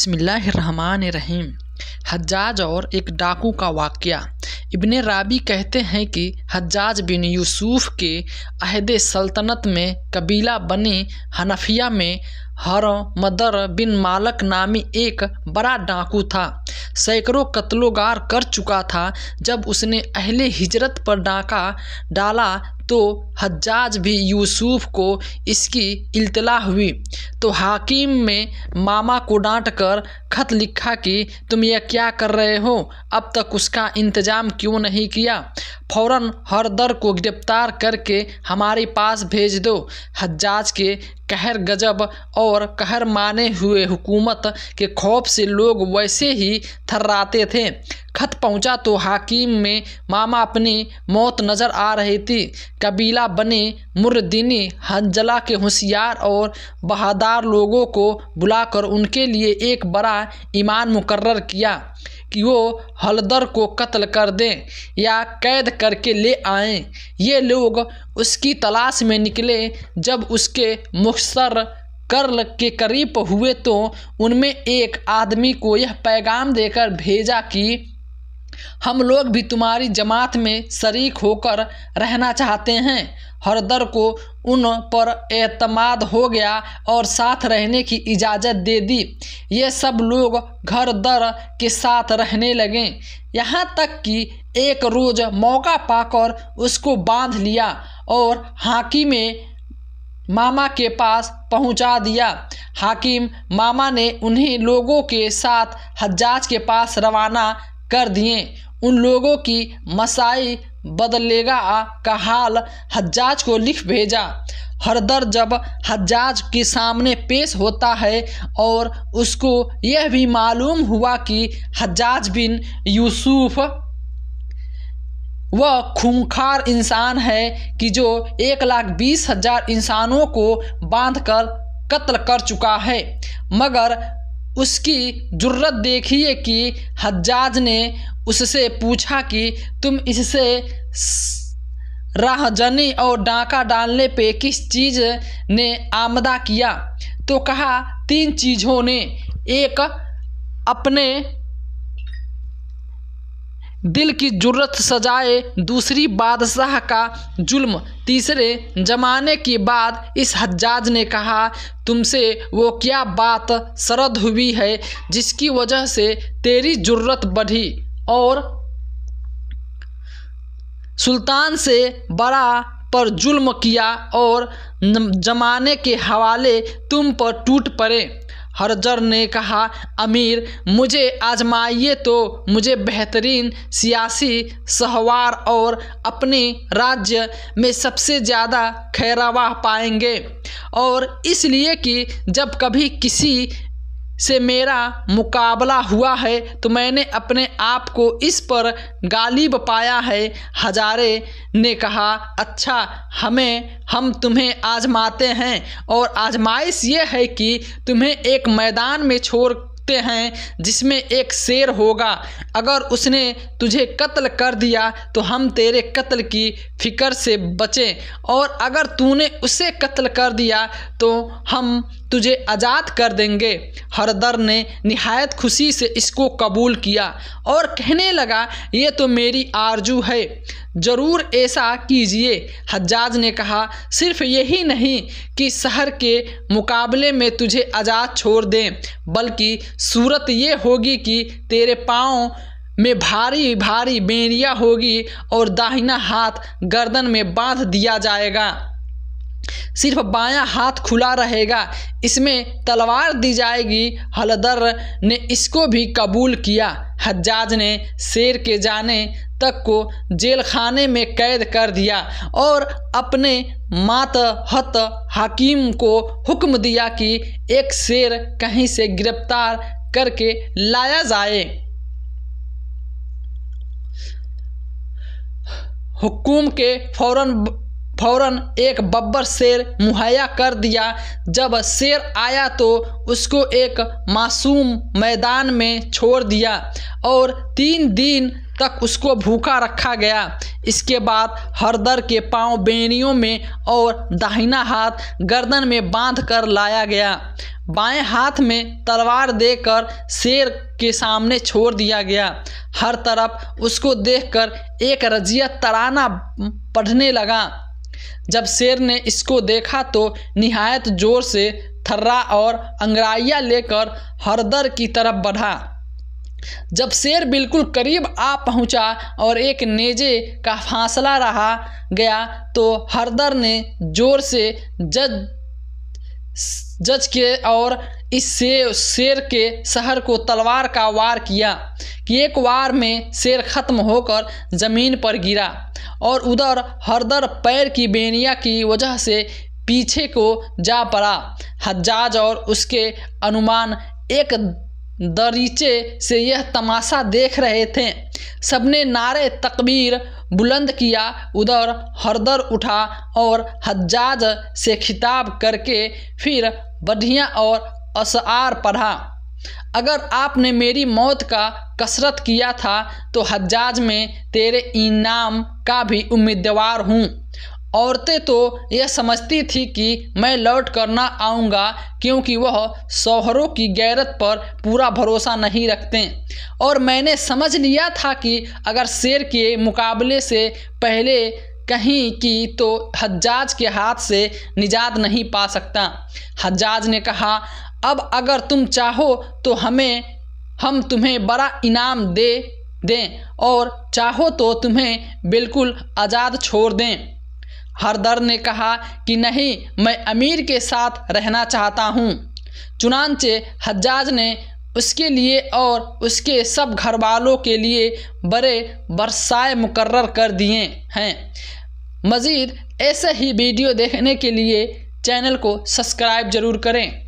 बिस्मिल्लाहिर्रहमानिर्रहीम। हज्जाज और एक डाकू का वाक़या। इब्ने राबी कहते हैं कि हज्जाज बिन यूसुफ के अहद सल्तनत में कबीला बनी हनफिया में हरमदर बिन मालक नामी एक बड़ा डाकू था। सैकड़ों कत्लोगार कर चुका था। जब उसने अहले हिजरत पर डाका डाला तो हज्जाज भी यूसुफ को इसकी इल्तला हुई तो हाकिम में मामा को डांट कर खत लिखा कि तुम यह क्या कर रहे हो, अब तक उसका इंतज़ाम क्यों नहीं किया, फ़ौरन हरदर को गिरफ्तार करके हमारे पास भेज दो। हज्जाज के कहर गजब और कहर माने हुए हुकूमत के खौफ से लोग वैसे ही थर्राते थे। खत पहुंचा तो हाकिम में मामा अपनी मौत नज़र आ रही थी। कबीला बने मुर्दिनी हंजला के होशियार और बहादुर लोगों को बुलाकर उनके लिए एक बड़ा ईमान मुकर्रर किया कि वो हलदर को कत्ल कर दें या कैद करके ले आएं। ये लोग उसकी तलाश में निकले। जब उसके मुख्तर कर्ल के करीब हुए तो उनमें एक आदमी को यह पैगाम देकर भेजा कि हम लोग भी तुम्हारी जमात में शरीक होकर रहना चाहते हैं। हरदर को उन पर एतमाद हो गया और साथ रहने की इजाज़त दे दी। ये सब लोग घर दर के साथ रहने लगे, यहाँ तक कि एक रोज़ मौका पाकर उसको बांध लिया और हाकिम मामा के पास पहुंचा दिया। हाकिम मामा ने उन्हीं लोगों के साथ हज्जाज के पास रवाना कर दिए। उन लोगों की मसाई बदलेगा का हाल हज्जाज को लिख भेजा। हरदर जब हज्जाज के सामने पेश होता है और उसको यह भी मालूम हुआ कि हज्जाज बिन यूसुफ वह खूंखार इंसान है कि जो 1,20,000 इंसानों को बांधकर कत्ल कर चुका है, मगर उसकी जुर्रत देखिए कि हज्जाज ने उससे पूछा कि तुम इससे राहजनी और डाका डालने पे किस चीज़ ने आमदा किया, तो कहा 3 चीज़ों ने। एक, अपने दिल की जुर्रत सजाए, दूसरी बादशाह का जुल्म, तीसरे ज़माने की बात। इस हज्जाज ने कहा तुमसे वो क्या बात सरद हुई है जिसकी वजह से तेरी जुर्रत बढ़ी और सुल्तान से बड़ा पर जुल्म किया और ज़माने के हवाले तुम पर टूट पड़े। हरजर ने कहा अमीर, मुझे आजमाइए तो मुझे बेहतरीन सियासी सहवार और अपने राज्य में सबसे ज़्यादा खैरवाह पाएंगे, और इसलिए कि जब कभी किसी से मेरा मुकाबला हुआ है तो मैंने अपने आप को इस पर गालिब पाया है। हजारे ने कहा अच्छा, हम तुम्हें आजमाते हैं, और आजमाइश ये है कि तुम्हें एक मैदान में छोड़ते हैं जिसमें एक शेर होगा। अगर उसने तुझे कत्ल कर दिया तो हम तेरे कत्ल की फिक्र से बचें, और अगर तूने उसे कत्ल कर दिया तो हम तुझे आज़ाद कर देंगे। हरदर ने निहायत खुशी से इसको कबूल किया और कहने लगा ये तो मेरी आरजू है, ज़रूर ऐसा कीजिए। हज्जाज ने कहा सिर्फ यही नहीं कि शहर के मुकाबले में तुझे आज़ाद छोड़ दें, बल्कि सूरत ये होगी कि तेरे पाँव में भारी भारी बेड़ियाँ होगी और दाहिना हाथ गर्दन में बांध दिया जाएगा, सिर्फ बायां हाथ खुला रहेगा, इसमें तलवार दी जाएगी। हलदर ने इसको भी कबूल किया। हज्जाज ने शेर के जाने तक को जेल खाने में कैद कर दिया और अपने मातहत हाकिम को हुक्म दिया कि एक शेर कहीं से गिरफ्तार करके लाया जाए। हुक्म के फौरन फौरन एक बब्बर शेर मुहैया कर दिया। जब शेर आया तो उसको एक मासूम मैदान में छोड़ दिया और 3 दिन तक उसको भूखा रखा गया। इसके बाद हरदर के पांव बेड़ियों में और दाहिना हाथ गर्दन में बांध कर लाया गया। बाएं हाथ में तलवार देकर शेर के सामने छोड़ दिया गया। हर तरफ उसको देखकर एक रजिया तराना पढ़ने लगा। जब शेर ने इसको देखा तो निहायत जोर से थर्रा और अंगड़ाइयाँ लेकर हरदर की तरफ बढ़ा। जब शेर बिल्कुल करीब आ पहुंचा और एक नेजे का फासला रहा गया तो हरदर ने जोर से जज के और इस शेर के शहर को तलवार का वार किया कि एक वार में शेर खत्म होकर ज़मीन पर गिरा और उधर हरदर पैर की बेनिया की वजह से पीछे को जा पड़ा। हज्जाज और उसके अनुमान एक दरीचे से यह तमाशा देख रहे थे। सबने नारे तकबीर बुलंद किया। उधर हरदर उठा और हज्जाज से खिताब करके फिर बढ़िया और अशआर पढ़ा। अगर आपने मेरी मौत का कसरत किया था तो हज्जाज में तेरे इनाम का भी उम्मीदवार हूँ। औरतें तो यह समझती थी कि मैं लौट कर न आऊँगा क्योंकि वह शौहरों की गैरत पर पूरा भरोसा नहीं रखते और मैंने समझ लिया था कि अगर शेर के मुकाबले से पहले कहीं की तो हज्जाज के हाथ से निजात नहीं पा सकता। हज्जाज ने कहा, अब अगर तुम चाहो तो हम तुम्हें बड़ा इनाम दे दें और चाहो तो तुम्हें बिल्कुल आज़ाद छोड़ दें। हरदर ने कहा कि नहीं, मैं अमीर के साथ रहना चाहता हूँ। चुनांचे हज्जाज ने उसके लिए और उसके सब घरवालों के लिए बड़े बरसाए मुकर्रर कर दिए हैं। मज़ीद ऐसे ही वीडियो देखने के लिए चैनल को सब्सक्राइब ज़रूर करें।